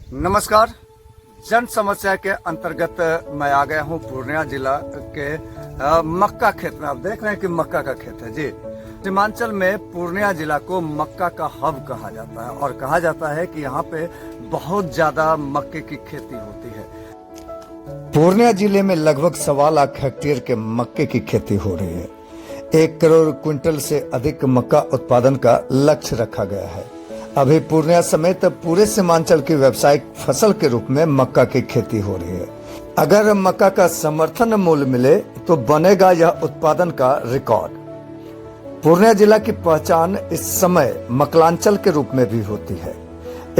नमस्कार। जन समस्या के अंतर्गत मैं आ गया हूं पूर्णिया जिला के मक्का खेत में। आप देख रहे हैं कि मक्का का खेत है जी। सीमांचल में पूर्णिया जिला को मक्का का हब कहा जाता है और कहा जाता है कि यहाँ पे बहुत ज्यादा मक्के की खेती होती है। पूर्णिया जिले में लगभग 1.25 लाख हेक्टेयर के मक्के की खेती हो रही है। 1 करोड़ क्विंटल से अधिक मक्का उत्पादन का लक्ष्य रखा गया है। अभी पूर्णिया समेत पूरे सीमांचल की व्यावसायिक फसल के रूप में मक्का की खेती हो रही है। अगर मक्का का समर्थन मूल्य मिले तो बनेगा यह उत्पादन का रिकॉर्ड। पूर्णिया जिला की पहचान इस समय मकलांचल के रूप में भी होती है।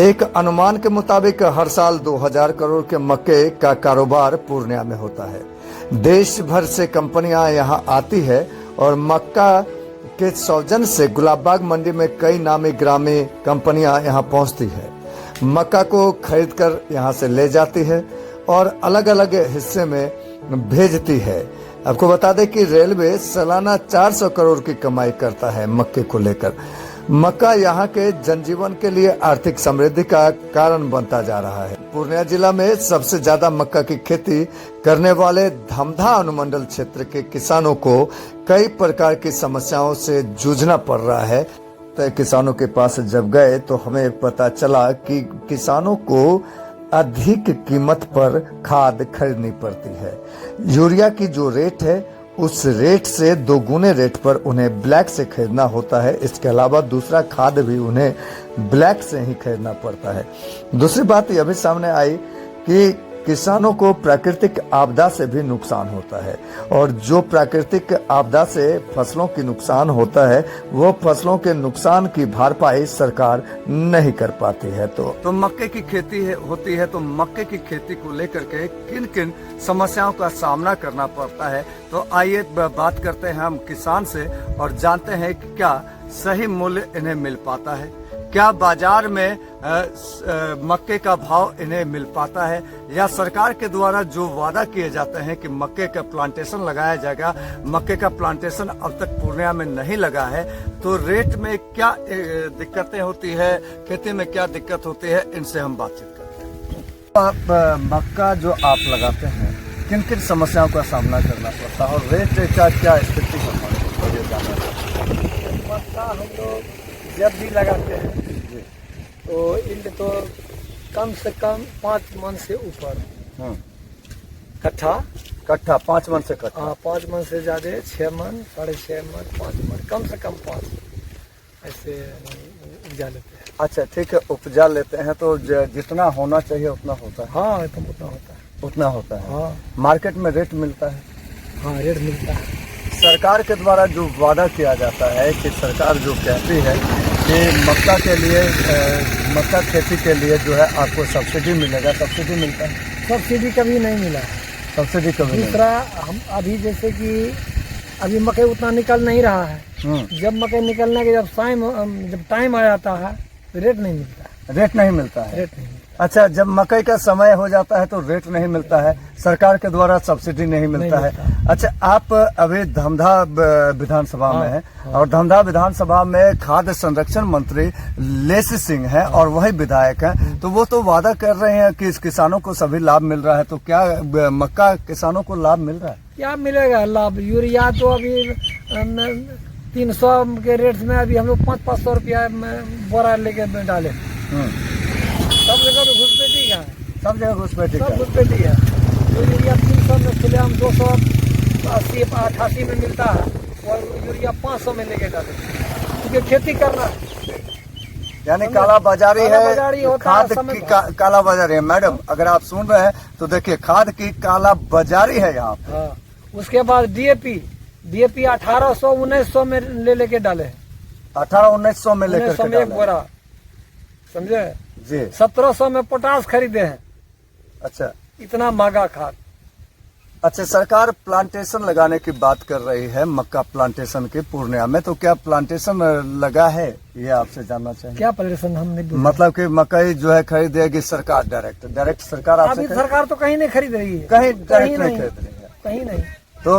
एक अनुमान के मुताबिक हर साल 2000 करोड़ के मक्के का कारोबार पूर्णिया में होता है। देश भर से कंपनियां यहां आती है और मक्का के सौजन्य से गुलाबबाग मंडी में कई नामी ग्रामी कंपनियां यहां पहुंचती है। मक्का को खरीदकर यहां से ले जाती है और अलग अलग हिस्से में भेजती है। आपको बता दें कि रेलवे सालाना 400 करोड़ की कमाई करता है मक्के को लेकर। मक्का यहाँ के जनजीवन के लिए आर्थिक समृद्धि का कारण बनता जा रहा है। पूर्णिया जिला में सबसे ज्यादा मक्का की खेती करने वाले धमधा अनुमंडल क्षेत्र के किसानों को कई प्रकार की समस्याओं से जूझना पड़ रहा है। तो किसानों के पास जब गए तो हमें पता चला कि किसानों को अधिक कीमत पर खाद खरीदनी पड़ती है। यूरिया की जो रेट है उस रेट से 2 गुने रेट पर उन्हें ब्लैक से खरीदना होता है। इसके अलावा दूसरा खाद भी उन्हें ब्लैक से ही खरीदना पड़ता है। दूसरी बात यह भी सामने आई कि किसानों को प्राकृतिक आपदा से भी नुकसान होता है और जो प्राकृतिक आपदा से फसलों की नुकसान होता है वो फसलों के नुकसान की भरपाई सरकार नहीं कर पाती है। तो मक्के की खेती होती है तो मक्के की खेती को लेकर के किन किन समस्याओं का सामना करना पड़ता है, तो आइए बात करते हैं हम किसान से और जानते हैं कि क्या सही मूल्य इन्हें मिल पाता है, क्या बाजार में मक्के का भाव इन्हें मिल पाता है, या सरकार के द्वारा जो वादा किए जाते हैं कि मक्के का प्लांटेशन लगाया जाएगा, मक्के का प्लांटेशन अब तक पूर्णिया में नहीं लगा है, तो रेट में क्या दिक्कतें होती है, खेती में क्या दिक्कत होती है, इनसे हम बातचीत करते हैं। आप मक्का जो आप लगाते हैं किन किन समस्याओं का सामना करना पड़ता है और रेट का क्या स्थिति है? मक्का हम लोग जब भी लगाते हैं तो इनके तो कम से कम 5 मन से ऊपर कट्ठा 5 मन से कट्ठा। हाँ, 5 मन से ज्यादा 6 मन, 6.5 मन, 5 मन, कम से कम 5 ऐसे उपजा लेते हैं। अच्छा ठीक है, उपजा लेते हैं तो जितना होना चाहिए उतना होता है। हाँ, एकदम उतना होता है। उतना होता है। हाँ, मार्केट में रेट मिलता है। हाँ, रेट मिलता है। सरकार के द्वारा जो वादा किया जाता है कि सरकार जो कहती है कि मक्का के लिए मक्का खेती के लिए जो है आपको सब्सिडी मिलेगा, सब्सिडी मिलता है? सब्सिडी कभी नहीं मिला। सब्सिडी कभी नहीं। दूसरा, हम अभी जैसे कि अभी मकई उतना निकल नहीं रहा है। जब मकई निकलने के जब टाइम आ जाता है तो रेट नहीं मिलता है। रेट नहीं मिलता है। रेट नहीं मिलता। अच्छा, जब मकई का समय हो जाता है तो रेट नहीं मिलता है, सरकार के द्वारा सब्सिडी नहीं मिलता है। अच्छा, आप अभी धमधा विधानसभा में हैं और धमधा विधानसभा में खाद्य संरक्षण मंत्री लेसी सिंह हैं और वही विधायक हैं, तो वो तो वादा कर रहे हैं कि इस किसानों को सभी लाभ मिल रहा है, तो क्या मक्का किसानों को लाभ मिल रहा है? क्या मिलेगा लाभ? यूरिया तो अभी 300 के रेट में अभी हम लोग 500-500 रुपया बोरा लेके डाले। सब जगह तो घुसपैठी का है। सब जगह घुसपैठी है। तो यूरिया 300 में खुलेआम 280-88 में मिलता है और यूरिया 500 में लेके डाले, क्योंकि खेती करना यानी काला बाजारी है। खाद की काला बाजारी है। मैडम, अगर आप सुन रहे हैं तो देखिए, खाद की काला बाजारी है यहाँ पे। हाँ। उसके बाद डीएपी 1800-1900 में लेके डाले। 1800-1900 में लेकर एक बोरा, समझे जी। 1700 में पोटास खरीदे हैं। अच्छा, इतना महंगा खाद। अच्छा, सरकार प्लांटेशन लगाने की बात कर रही है, मक्का प्लांटेशन की पूर्णिया में, तो क्या प्लांटेशन लगा है ये आपसे जानना चाहिए। क्या प्लांटेशन? हमने मतलब कि मकई जो है खरीदेगी सरकार डायरेक्ट सरकार आपसे? अभी सरकार तो कहीं नहीं खरीद रही है। कहीं नहीं खरीद रही है, कहीं नहीं। तो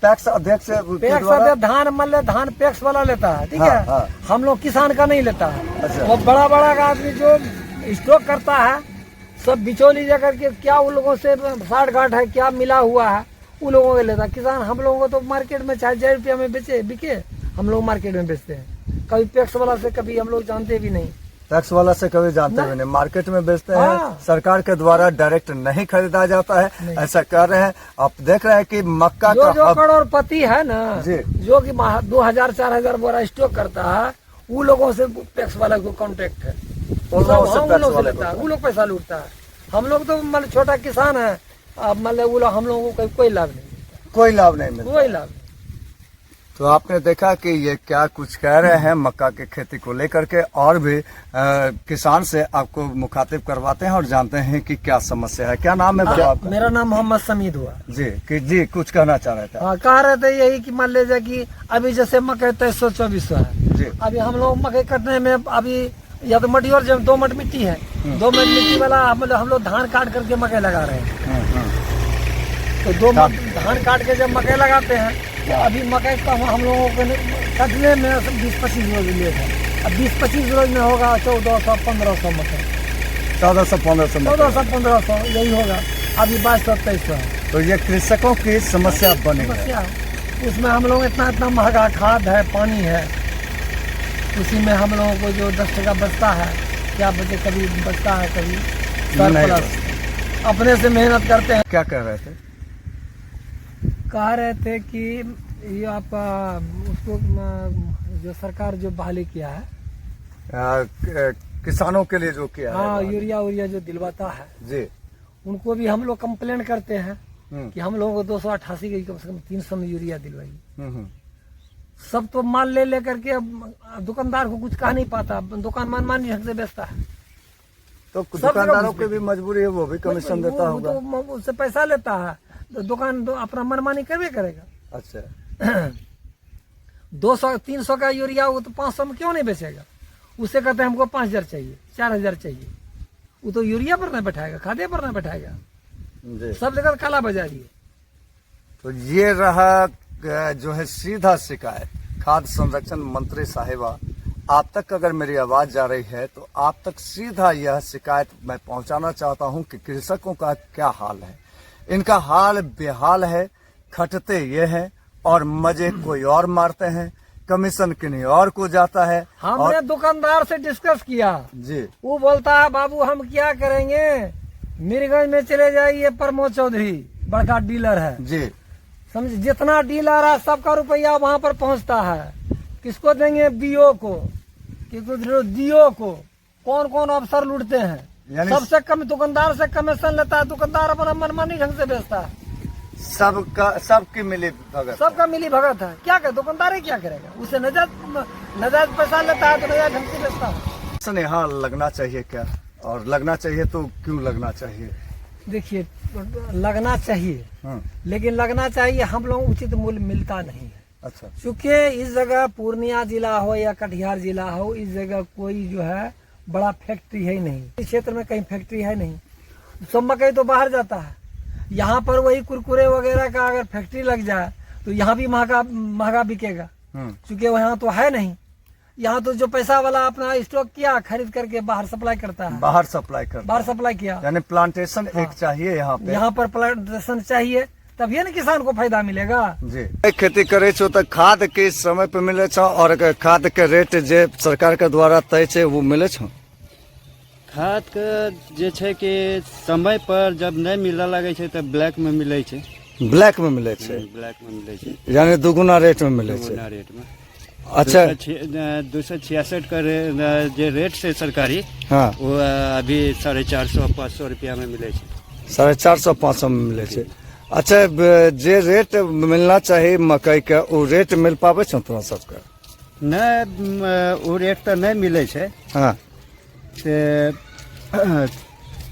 पैक्स अध्यक्ष धान पैक्स वाला लेता है, ठीक है। हाँ। हम लोग किसान का नहीं लेता है। अच्छा। वो बड़ा बड़ा आदमी जो स्टॉक करता है सब बिचौली जाकर के क्या उन लोगों से साठ गांठ है, क्या मिला हुआ है, उन लोगों के लेता। किसान हम लोगों को तो मार्केट में चाहे 1,000 रुपया में बिके, हम लोग मार्केट में बेचते हैं। कभी पैक्स वाला से कभी हम लोग जानते भी नहीं, टैक्स वाला से कभी जानते हुए नहीं, मार्केट में बेचते हैं। हाँ। सरकार के द्वारा डायरेक्ट नहीं खरीदा जाता है, ऐसा कर रहे हैं। आप देख रहे हैं कि मक्का जो का करोड़पति है ना जी। जो कि 2,000-4,000 बोरा स्टॉक करता है, वो लोगों से टैक्स वाला को कॉन्टेक्ट है, उन लोगों से उन टैक्स लोग से वाले लेता है, को। वो लोग पैसा लूटता है। हम लोग तो मतलब छोटा किसान है, अब मतलब वो लोग हम लोगों को कोई लाभ नहीं मिलता, कोई लाभ नहीं मिलता। कोई लाभ नहीं। तो आपने देखा कि ये क्या कुछ कह रहे हैं मक्का की खेती को लेकर के, और भी किसान से आपको मुखातिब करवाते हैं और जानते हैं कि क्या समस्या है। क्या नाम है बाबा आपका? मेरा नाम मोहम्मद समीद हुआ। जी कि जी कुछ कहना चाह रहे थे। हाँ, कह रहे थे यही कि मान लीजिए कि अभी जैसे मकई 2300-2400 है, जी अभी हम लोग मकई कटने में अभी या तो मटी और जब 2 मट मिट्टी है, 2 मट मिट्टी वाला मतलब हम लोग धान काट करके मकई लगा रहे हैं। तो 2 मट धान काट के जब मकई लगाते हैं तो अभी मकई का हम लोगों को कटने में 20-25 रोज लेट है। अब 20-25 रोज में होगा 1400-1500 मकई, 1400-1500 1400-1500 यही होगा। अभी 2200-2300 है। तो ये कृषकों की समस्या बनी है। समस्या है। उसमें हम लोग इतना महंगा खाद है, पानी है, उसी में हम लोगों को जो 10 टका बचता है, क्या बचे, कभी बचता है कभी सरप्लस। अपने से मेहनत करते हैं। क्या कह रहे थे? कह रहे थे कि ये आपका उसको जो सरकार जो बहाली किया है, किसानों के लिए जो किया है। हाँ, यूरिया जो दिलवाता है, जी उनको भी हम लोग कंप्लेन करते हैं कि हम लोगों को 288 की कम से कम 300 में यूरिया दिलवाइए। सब तो माल ले करके अब दुकानदार को कुछ कह नहीं पाता, दुकान मनमानी ढंग से बेचता है। तो दुकानदारों की भी मजबूरी है, वो भी कमीशन देता होगा। तो उससे पैसा लेता है तो दुकान अपना मनमानी करवे करेगा। अच्छा 200-300 का यूरिया वो तो 500 में क्यों नहीं बेचेगा? उससे कहते हैं हमको 5,000 चाहिए, 4,000 चाहिए, वो तो यूरिया पर नहीं बैठाएगा, खादे पर नहीं बैठाएगा। जी। सब जगह काला बाजारी है। तो ये रहा जो है सीधा शिकायत खाद्य संरक्षण मंत्री साहिबा, आप तक अगर मेरी आवाज जा रही है तो आप तक सीधा यह शिकायत मैं पहुंचाना चाहता हूं कि कृषकों का क्या हाल है। इनका हाल बेहाल है, खटते ये हैं और मजे कोई और मारते हैं, कमीशन किन्हीं और को जाता है। हमने दुकानदार से डिस्कस किया जी, वो बोलता है बाबू हम क्या करेंगे, मीरगंज में चले जाइए, प्रमोद चौधरी बड़का डीलर है जी, समझे, जितना डीलर है सबका रुपया वहाँ पर पहुँचता है। किसको देंगे? बीओ को, किसको डीओ को, कौन कौन अफसर लूटते हैं। सबसे कम दुकानदार से कमीशन लेता है, दुकानदार अपना मनमानी ढंग से बेचता है। सबकी मिली भगत, सबका मिली भगत है। क्या करे दुकानदार, क्या करेगा? उसे नजायज पैसा लेता है तो नजायज ढंग से बेचता है। यहाँ लगना चाहिए क्या, और लगना चाहिए तो क्यों लगना चाहिए? देखिए, लगना चाहिए, लेकिन लगना चाहिए हम लोग उचित मूल्य मिलता नहीं है। अच्छा, चूँकि इस जगह पूर्णिया जिला हो या कटिहार जिला हो, इस जगह कोई जो है बड़ा फैक्ट्री है ही नहीं, इस क्षेत्र में कहीं फैक्ट्री है नहीं। सब मकई तो बाहर जाता है, यहाँ पर वही कुरकुरे वगैरह का अगर फैक्ट्री लग जाए तो यहाँ भी महंगा बिकेगा, क्योंकि यहाँ तो है नहीं। यहाँ तो जो पैसा वाला अपना स्टॉक किया, खरीद करके बाहर सप्लाई करता है, बाहर सप्लाई किया, यानी प्लांटेशन एक चाहिए यहाँ पर प्लांटेशन चाहिए, तभी ना किसान को फायदा मिलेगा। जी, खेती करे छो तो खाद के समय पे मिले छो, और खाद के रेट जे सरकार के द्वारा तय छे वो मिले छो? खाद के जे छे कि समय पर जब नहीं मिलने लगे छे तो ब्लैक में मिले छे। ब्लैक में मिले छे? ब्लैक में मिले छे, यानी दुगुना रेट में मिले छे। दुगुना रेट में। अच्छा, 266 का जे रेट से सरकारी, हाँ, वो अभी 450-500 रुपया में मिले छे। 450-500 में मिले छे। अच्छा, जे रेट मिलना चाहिए मकई का, वो रेट मिल पावे छो तोरा सबके? नहीं, वो रेट तो नहीं मिले छे। हाँ,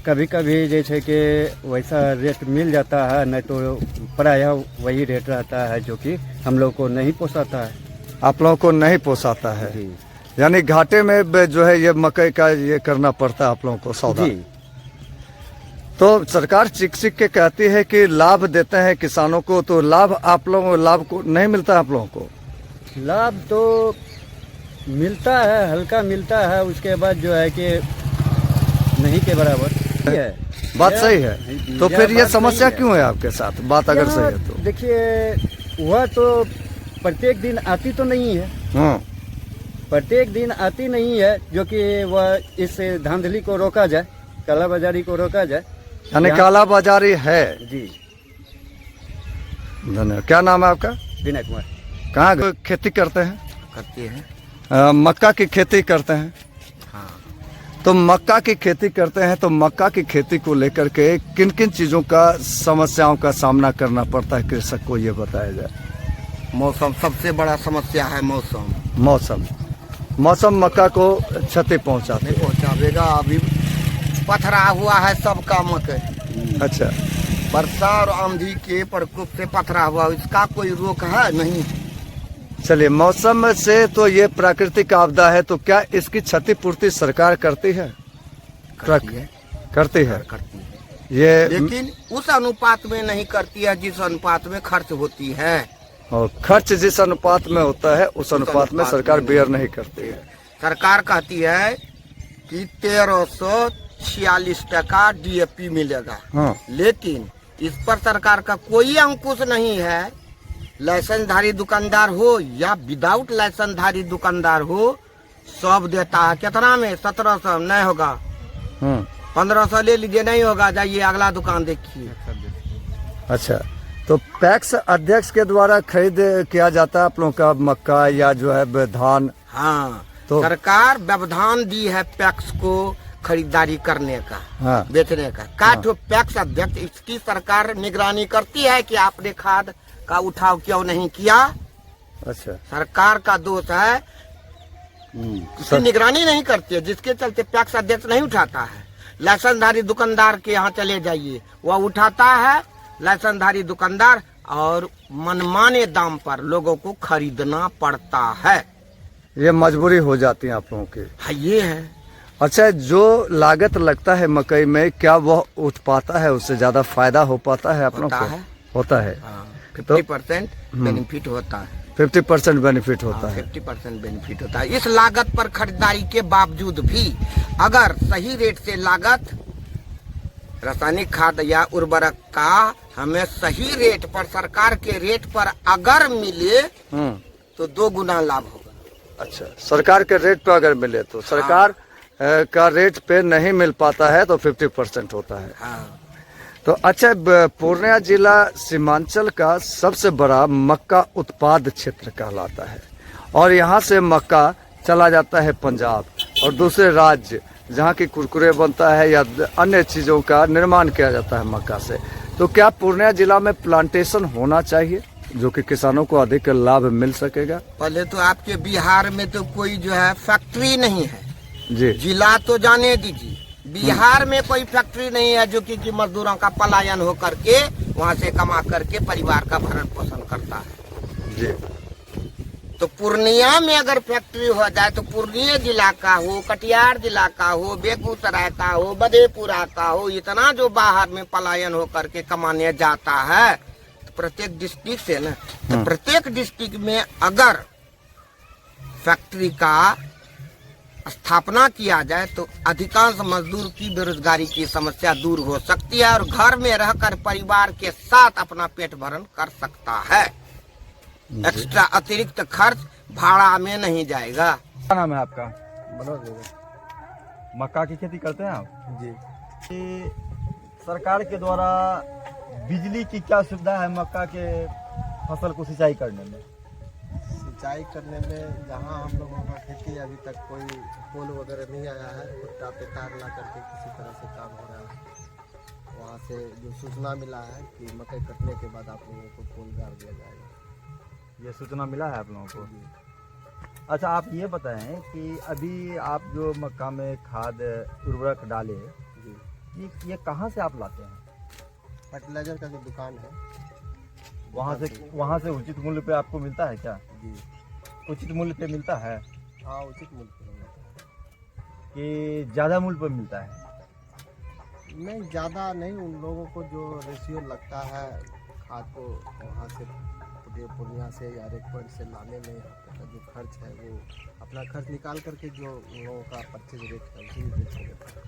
कभी कभी जैसे कि वैसा रेट मिल जाता है, नहीं तो प्रायः वही रेट रहता है जो कि हम लोग को नहीं पोसाता है। आप लोगों को नहीं पोसाता है, जी। यानी घाटे में जो है ये मकई का ये करना पड़ता है आप लोगों को सौदा। जी। तो सरकार चिक के कहती है कि लाभ देते हैं किसानों को, तो लाभ आप लोगों लाभ को नहीं मिलता है आप लोगों को? लाभ तो मिलता है, हल्का मिलता है, उसके बाद जो है कि नहीं के बराबर। है। बात सही है। तो फिर ये समस्या क्यों है आपके साथ, बात अगर सही है तो? देखिए वह तो प्रत्येक दिन आती तो नहीं है, प्रत्येक दिन आती नहीं है, जो कि वह इस धांधली को रोका जाए, कालाबाजारी को रोका जाए। यानी कालाबाजारी है जी। धन्यवाद। क्या नाम है आपका? विनय कुमार। कहाँ खेती करते हैं? करती है। मक्का की खेती करते हैं। हाँ। तो मक्का की खेती करते हैं, तो मक्का की खेती को लेकर के किन किन चीजों का समस्याओं का सामना करना पड़ता है कृषक को, ये बताया जाए। मौसम सबसे बड़ा समस्या है। मौसम मक्का को क्षति पहुंचाते नहीं पहुंचावेगा। अभी पथरा हुआ है सबका मकई। अच्छा, वर्षा और आंधी के प्रकोप से पथरा हुआ, इसका कोई रोक है नहीं। चलिए, मौसम से तो ये प्राकृतिक आपदा है, तो क्या इसकी क्षतिपूर्ति सरकार करती है? करती है। करती है। करती है, ये लेकिन उस अनुपात में नहीं करती है जिस अनुपात में खर्च होती है। और खर्च जिस अनुपात में होता है उस अनुपात में सरकार बेयर नहीं करती है। सरकार कहती है कि 1346 टका DAP मिलेगा। हाँ। लेकिन इस पर सरकार का कोई अंकुश नहीं है। लाइसेंसधारी दुकानदार हो या विदाउट लाइसेंसधारी दुकानदार हो, सब देता है। कितना में? 1700 नहीं होगा, 1500 ले लीजिए, नहीं होगा, जाइए अगला दुकान देखिए। अच्छा, तो पैक्स अध्यक्ष के द्वारा खरीद किया जाता है आप लोगों का मक्का या जो है धान? हाँ, तो सरकार व्यवधान दी है पैक्स को खरीदारी करने का, हाँ। बेचने का। काठो पैक्स अध्यक्ष, इसकी सरकार निगरानी करती है कि आपने खाद का उठाव क्यों नहीं किया। अच्छा, सरकार का दोष है, इसकी निगरानी नहीं करती है, जिसके चलते पैक्स अध्यक्ष नहीं उठाता है। लाइसेंसधारी दुकानदार के यहाँ चले जाइए, वह उठाता है लाइसेंसधारी दुकानदार, और मनमाने दाम पर लोगों को खरीदना पड़ता है। ये मजबूरी हो जाती है आप लोगों की। हाँ, ये है। अच्छा, जो लागत लगता है मकई में, क्या वह उठ पाता है? उससे ज्यादा फायदा हो पाता है आप लोगों को? होता है। 50% बेनिफिट होता है। 50% बेनिफिट होता है। 50% बेनिफिट होता है। इस लागत पर खरीदारी के बावजूद भी अगर सही रेट से लागत रासायनिक खाद या उर्वरक का हमें सही रेट पर, सरकार के रेट पर अगर मिले तो 2 गुना लाभ होगा। अच्छा, सरकार के रेट पे अगर मिले तो? सरकार का रेट पे नहीं मिल पाता है तो 50% होता है। हाँ। तो अच्छा, पूर्णिया जिला सीमांचल का सबसे बड़ा मक्का उत्पाद क्षेत्र कहलाता है, और यहाँ से मक्का चला जाता है पंजाब और दूसरे राज्य, जहाँ की कुरकुरे बनता है या अन्य चीजों का निर्माण किया जाता है मक्का से। तो क्या पूर्णिया जिला में प्लांटेशन होना चाहिए, जो कि किसानों को अधिक लाभ मिल सकेगा? पहले तो आपके बिहार में तो कोई जो है फैक्ट्री नहीं है जी। जिला तो जाने दीजिए, बिहार में कोई फैक्ट्री नहीं है जो कि मजदूरों का पलायन हो करके वहाँ से कमा करके परिवार का भरण पोषण करता है जी। तो पूर्णिया में अगर फैक्ट्री हो जाए तो पूर्णिया जिला का हो, कटिहार जिला का हो, बेगूसराय का हो, मधेपुरा का हो, इतना जो बाहर में पलायन हो करके कमाने जाता है, तो प्रत्येक डिस्ट्रिक्ट से ना, तो प्रत्येक डिस्ट्रिक्ट में अगर फैक्ट्री का स्थापना किया जाए तो अधिकांश मजदूर की बेरोजगारी की समस्या दूर हो सकती है और घर में रहकर परिवार के साथ अपना पेट भरण कर सकता है। एक्स्ट्रा अतिरिक्त खर्च भाड़ा में नहीं जाएगा। क्या नाम है आपका? मक्का की खेती करते हैं आप? जी। कि सरकार के द्वारा बिजली की क्या सुविधा है मक्का के फसल को सिंचाई करने में? सिंचाई करने में जहाँ हम लोगों का खेती अभी तक कोई पोल वगैरह नहीं आया है, भुट्टा पे तार ला करके किसी तरह से काम हो रहा है। वहाँ से जो सूचना मिला है कि मकई कटने के बाद आप लोगों को पोल गाड़ दिया जाएगा। ये सूचना मिला है आप लोगों को? अच्छा, आप ये बताएं कि अभी आप जो मक्का में खाद उर्वरक डाले जी, ये कहाँ से आप लाते हैं? फर्टिलाइजर का जो दुकान है वहाँ से उचित मूल्य पे आपको मिलता है क्या? जी। उचित मूल्य पे मिलता है हाँ, उचित मूल्य पर मिलता है। कि ज़्यादा मूल्य पर मिलता है? नहीं, ज़्यादा नहीं। उन लोगों को जो रेशियो लगता है खाद को वहाँ से पूर्णिया से या रेट पॉइंट से लाने में आपका जो खर्च है वो अपना खर्च निकाल करके जो उन लोगों का परचेज रेट है उसी रेट से देता है।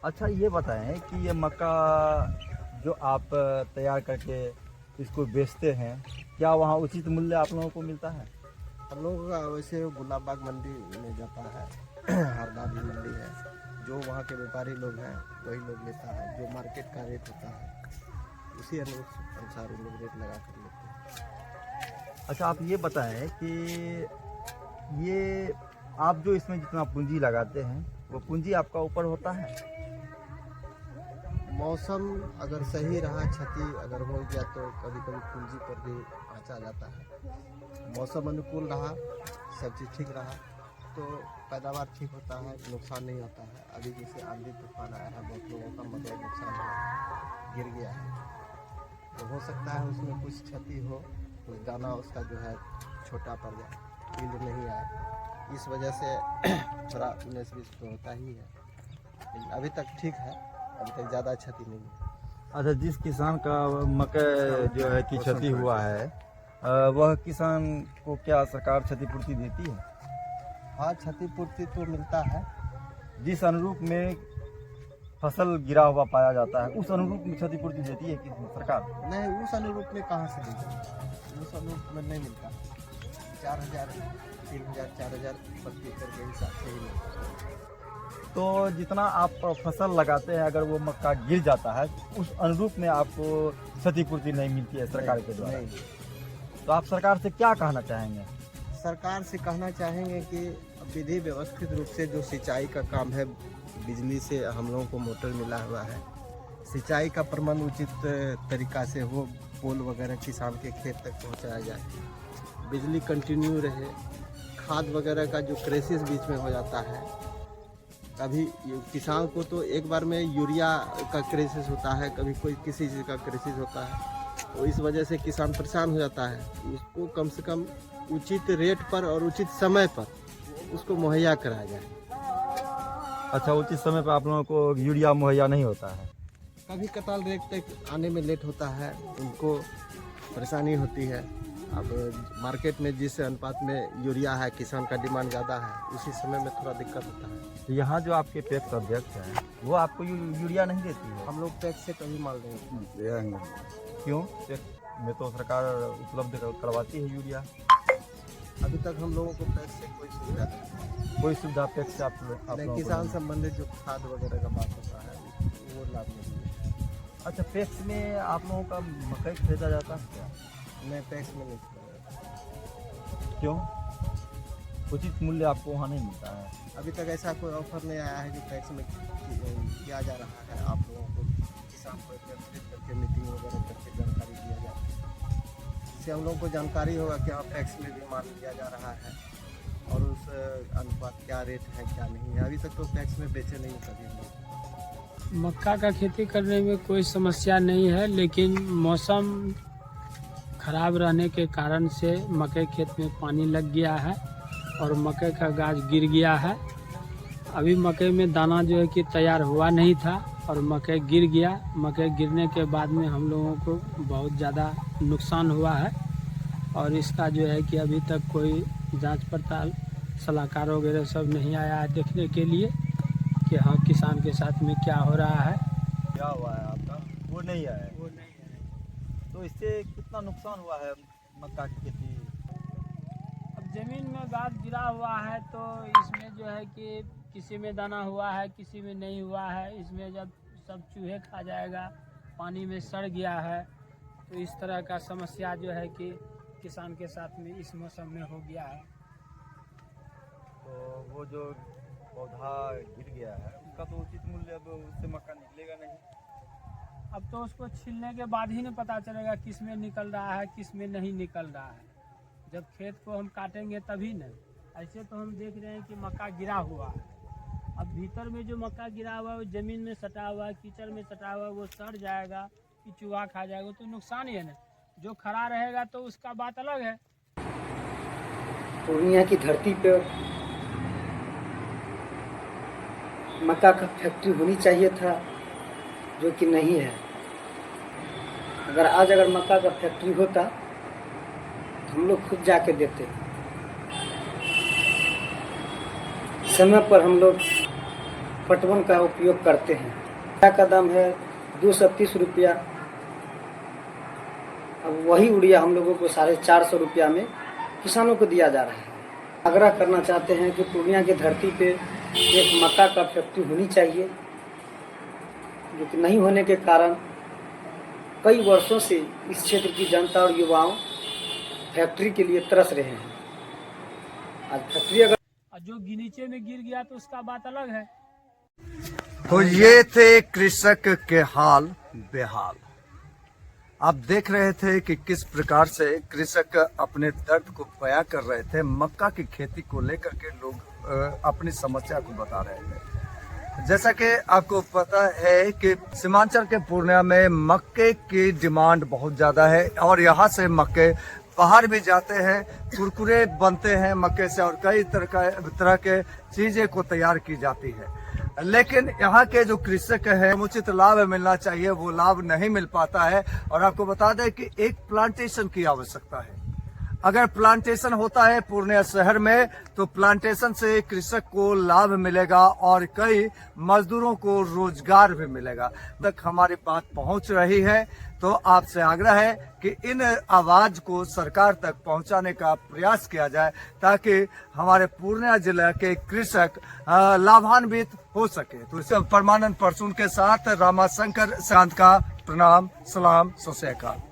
अच्छा ये बताएं कि ये मक्का जो आप तैयार करके इसको बेचते हैं, क्या वहाँ उचित मूल्य आप लोगों को मिलता है? हम लोगों का वैसे गुलाब बाग मंडी में जाता है, हरदा भी मंडी है, जो वहाँ के व्यापारी लोग हैं वही लोग लेता है, जो मार्केट का रेट होता है उसी अनुसार वो लोग रेट लगा कर लेते हैं। अच्छा आप ये बताएं कि ये आप जो इसमें जितना पूंजी लगाते हैं वो पूंजी आपका ऊपर होता है? मौसम अगर सही रहा, क्षति अगर हो गया तो कभी कभी पूंजी पर भी आँच आ जाता है। मौसम अनुकूल रहा, सब चीज़ ठीक रहा तो पैदावार ठीक होता है, नुकसान नहीं होता है। अभी जैसे आंधी तूफान आया है, बहुत लोगों का मकई नुकसान हुआ, गिर गया है, तो हो सकता है उसमें कुछ क्षति हो, कुछ दाना उसका जो है छोटा पड़ जाए, फील्ड नहीं आए, इस वजह से थोड़ा 19-20 तो होता ही है। लेकिन अभी तक ठीक है, अभी तक ज़्यादा क्षति नहीं है। अच्छा जिस किसान का मकई जो है कि क्षति हुआ है, वह किसान को क्या सरकार क्षतिपूर्ति देती है? हाँ, क्षतिपूर्ति तो मिलता है। जिस अनुरूप में फसल गिरा हुआ पाया जाता है उस अनुरूप में क्षतिपूर्ति देती है कि सरकार? नहीं, उस अनुरूप में कहाँ से देगी, उस अनुरूप में नहीं मिलता। 4,000, 3,000, 4,000 प्रति एकड़ के हिसाब से ही मिलता है। तो जितना आप फसल लगाते हैं अगर वो मक्का गिर जाता है उस अनुरूप में आपको क्षतिपूर्ति नहीं मिलती है सरकार के द्वारा? नहीं। तो आप सरकार से क्या कहना चाहेंगे? सरकार से कहना चाहेंगे कि विधि व्यवस्थित रूप से जो सिंचाई का काम है, बिजली से हम लोगों को मोटर मिला हुआ है, सिंचाई का प्रबंध उचित तरीका से हो, पोल वगैरह किसान के खेत तक पहुंचाया जाए, बिजली कंटिन्यू रहे, खाद वगैरह का जो क्राइसिस बीच में हो जाता है, कभी किसान को तो एक बार में यूरिया का क्राइसिस होता है, कभी कोई किसी चीज़ का क्राइसिस होता है, तो इस वजह से किसान परेशान हो जाता है। उसको कम से कम उचित रेट पर और उचित समय पर उसको मुहैया कराया जाए। अच्छा उचित समय पर आप लोगों को यूरिया मुहैया नहीं होता है? कभी कताल रेट तक आने में लेट होता है, उनको परेशानी होती है। अब मार्केट में जिस अनुपात में यूरिया है, किसान का डिमांड ज़्यादा है, उसी समय में थोड़ा दिक्कत होता है। तो यहाँ जो आपके पैक्स अध्यक्ष हैं वो आपको यूरिया नहीं देती है? हम लोग पैक्स से कभी माल नहीं। क्यों? पैक्स में तो सरकार उपलब्ध करवाती है यूरिया। अभी तक हम लोगों को पैक्स से कोई सुविधा नहीं। कोई सुविधा पैक्स से आप नहीं, लोगों को किसान नहीं? संबंधित जो खाद वगैरह का बात होता है वो लाभ नहीं है। अच्छा पैक्स में आप लोगों का मकई खरीदा जाता है क्या? नहीं, पैक्स में नहीं खरीदा। क्यों? उचित मूल्य आपको वहाँ नहीं मिलता है? अभी तक ऐसा कोई ऑफर नहीं आया है जो पैक्स में किया जा रहा है। आप लोगों को किसान को एकत्रित करके मीटिंग वगैरह करके जानकारी दिया जाए, जिससे हम लोगों को जानकारी होगा कि हाँ पैक्स में भी माल दिया जा रहा है और उस अनुपात क्या रेट है क्या नहीं है। अभी तक तो पैक्स में बेचे नहीं कभी लोग। मक्का का खेती करने में कोई समस्या नहीं है, लेकिन मौसम खराब रहने के कारण से मकई खेत में पानी लग गया है और मकई का गाछ गिर गया है। अभी मकई में दाना जो है कि तैयार हुआ नहीं था और मकई गिर गया। मकई गिरने के बाद में हम लोगों को बहुत ज़्यादा नुकसान हुआ है और इसका जो है कि अभी तक कोई जांच पड़ताल सलाहकार वगैरह सब नहीं आया है देखने के लिए कि हाँ किसान के साथ में क्या हो रहा है। क्या हुआ है आपका? वो नहीं आया है। वो नहीं है। तो इससे कितना नुकसान हुआ है मक्का की खेती? अब जमीन में गाछ गिरा हुआ है तो इसमें जो है कि किसी में दाना हुआ है, किसी में नहीं हुआ है। इसमें जब सब चूहे खा जाएगा, पानी में सड़ गया है, तो इस तरह का समस्या जो है कि किसान के साथ में इस मौसम में हो गया है। तो वो जो पौधा गिर गया है उसका तो उचित मूल्य अब उससे मक्का निकलेगा नहीं। अब तो उसको छीलने के बाद ही न पता चलेगा किस में निकल रहा है किस में नहीं निकल रहा है। जब खेत को हम काटेंगे तभी न। ऐसे तो हम देख रहे हैं कि मक्का गिरा हुआ है। अब भीतर में जो मक्का गिरा हुआ है वो ज़मीन में सटा हुआ है, कीचड़ में सटा हुआ है, वो सड़ जाएगा कि चूहा खा जाएगा तो नुकसान ही है ना। जो खड़ा रहेगा तो उसका बात अलग है। पूर्णिया की धरती पे मक्का का फैक्ट्री होनी चाहिए था, जो कि नहीं है। अगर मक्का का फैक्ट्री होता तो हम लोग खुद जाके देते। समय पर हम लोग पटवन का उपयोग करते हैं। उड़िया का दाम है 230 रुपया। अब वही उड़िया हम लोगों को 450 रुपया में किसानों को दिया जा रहा है। आग्रह करना चाहते हैं कि पूर्णिया की धरती पे एक मक्का का फैक्ट्री होनी चाहिए, जो कि नहीं होने के कारण कई वर्षों से इस क्षेत्र की जनता और युवाओं फैक्ट्री के लिए तरस रहे हैं। आज फैक्ट्री अगर जो नीचे में गिर गया तो उसका बात अलग है। तो ये थे कृषक के हाल बेहाल। आप देख रहे थे कि किस प्रकार से कृषक अपने दर्द को बयां कर रहे थे। मक्का की खेती को लेकर के लोग अपनी समस्या को बता रहे थे। जैसा कि आपको पता है कि सीमांचल के पूर्णिया में मक्के की डिमांड बहुत ज्यादा है और यहाँ से मक्के बाहर भी जाते हैं, कुरकुरे बनते हैं मक्के से और कई तरह के चीजें को तैयार की जाती है। लेकिन यहाँ के जो कृषक है उचित लाभ मिलना चाहिए, वो लाभ नहीं मिल पाता है। और आपको बता दें कि एक प्लांटेशन की आवश्यकता है। अगर प्लांटेशन होता है पूर्णिया शहर में तो प्लांटेशन से कृषक को लाभ मिलेगा और कई मजदूरों को रोजगार भी मिलेगा। तक हमारी बात पहुंच रही है तो आपसे आग्रह है कि इन आवाज को सरकार तक पहुंचाने का प्रयास किया जाए ताकि हमारे पूर्णिया जिला के कृषक लाभान्वित हो सके। तो इस परमानंद परसून के साथ रामाशंकर शांत का प्रणाम, सलाम, सत श्री अकाल।